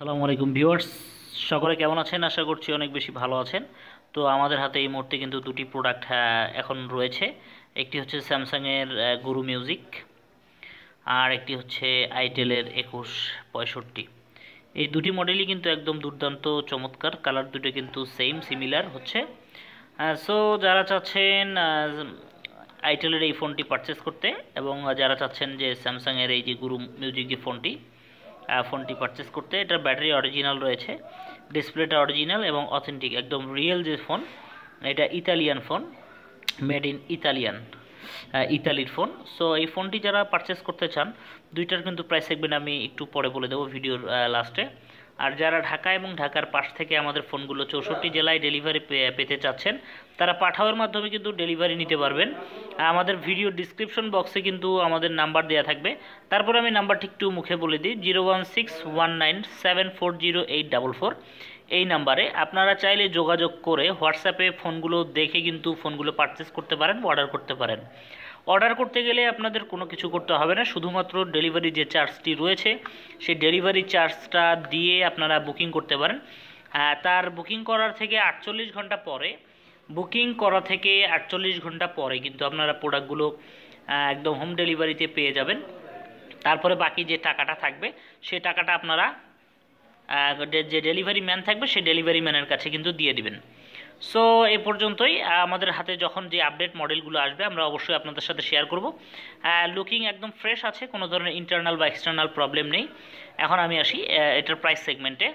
আসসালামু আলাইকুম ভিউয়ার্স, সকলে কেমন আছেন? আশা করছি অনেক বেশি ভালো আছেন। তো আমাদের হাতে এই মুহূর্তে কিন্তু দুটি প্রোডাক্ট এখন রয়েছে। একটি হচ্ছে স্যামসাংয়ের গুরু মিউজিক, আর একটি হচ্ছে আইটেলের 2165। এই দুটি মডেলই কিন্তু একদম দুর্দান্ত চমৎকার, কালার দুটো কিন্তু সেম সিমিলার হচ্ছে। সো যারা চাচ্ছেন আইটেলের এই ফোনটি পারচেস করতে, এবং যারা চাচ্ছেন যে স্যামসাংয়ের এই যে গুরু মিউজিক যে ফোনটি পারচেস করতে, এটার ব্যাটারি অরিজিনাল রয়েছে, ডিসপ্লেটা অরিজিনাল এবং অথেন্টিক, একদম রিয়েল যে ফোন, এটা ইতালিয়ান ফোন, মেড ইন ইতালির ফোন। সো এই ফোনটি যারা পারচেস করতে চান, দুইটার কিন্তু প্রাইস দেখবেন আমি একটু পরে বলে দেবো ভিডিওর লাস্টে। আর যারা ঢাকা এবং ঢাকার পাশ থেকে আমাদের ফোনগুলো 64 জেলায় ডেলিভারি পেতে চাচ্ছেন, তারা পাঠাওয়ার মাধ্যমে কিন্তু ডেলিভারি নিতে পারবেন। আমাদের ভিডিও ডিসক্রিপশন বক্সে কিন্তু আমাদের নাম্বার দেওয়া থাকবে। তারপর আমি নাম্বারটি একটু মুখে বলে দিই, 01619740844। এই নাম্বারে আপনারা চাইলে যোগাযোগ করে হোয়াটসঅ্যাপে ফোনগুলো দেখে কিন্তু ফোনগুলো পারচেস করতে পারেন, অর্ডার করতে পারেন। অর্ডার করতে গেলে আপনাদের কোনো কিছু করতে হবে না, শুধুমাত্র ডেলিভারি যে চার্জটি রয়েছে সেই ডেলিভারি চার্জটা দিয়ে আপনারা বুকিং করতে পারেন। তার বুকিং করার থেকে 48 ঘন্টা পরে কিন্তু আপনারা প্রোডাক্টগুলো একদম হোম ডেলিভারিতে পেয়ে যাবেন। তারপরে বাকি যে টাকাটা থাকবে সেই টাকাটা আপনারা যে ডেলিভারি ম্যান থাকবে সেই ডেলিভারি ম্যানের কাছে কিন্তু দিয়ে দিবেন। সো এ পর্যন্তই। আমাদের হাতে যখন যে আপডেট মডেলগুলো আসবে আমরা অবশ্যই আপনাদের সাথে শেয়ার করব। লুকিং একদম ফ্রেশ আছে, কোনো ধরনের ইন্টারনাল বা এক্সটার্নাল প্রবলেম নেই। এখন আমি আসি এটার প্রাইস সেগমেন্টে।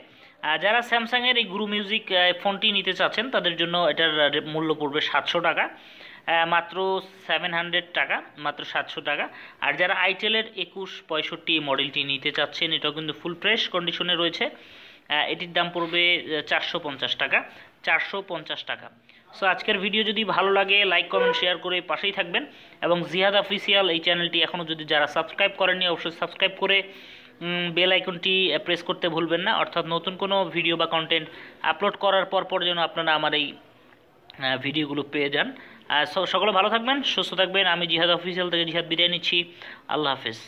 যারা স্যামসাংয়ের এই গুরু মিউজিক ফোনটি নিতে চাচ্ছেন তাদের জন্য এটার মূল্য পড়বে 700 টাকা, মাত্র 700 টাকা, মাত্র 700 টাকা। আর যারা আইটেলের 2165 মডেলটি নিতে চাচ্ছেন, এটাও কিন্তু ফুল ফ্রেশ কন্ডিশনে রয়েছে, এটির দাম পড়বে 450 টাকা, 450 টাকা। সো আজকের ভিডিও যদি ভালো লাগে লাইক কমেন্ট শেয়ার করে পাশেই থাকবেন, এবং জিহাদ অফিসিয়াল এই চ্যানেলটি এখনও যদি যারা সাবস্ক্রাইব করেননি অবশ্যই সাবস্ক্রাইব করে বেল আইকনটি প্রেস করতে ভুলবেন না, অর্থাৎ নতুন কোনো ভিডিও বা কন্টেন্ট আপলোড করার পর যেন আপনারা আমার এই ভিডিওগুলো পেয়ে যান। সকলে ভালো থাকবেন, সুস্থ থাকবেন। আমি জিহাদ অফিসিয়াল থেকে জিহাদ বিদায় নিচ্ছি। আল্লাহ হাফেজ।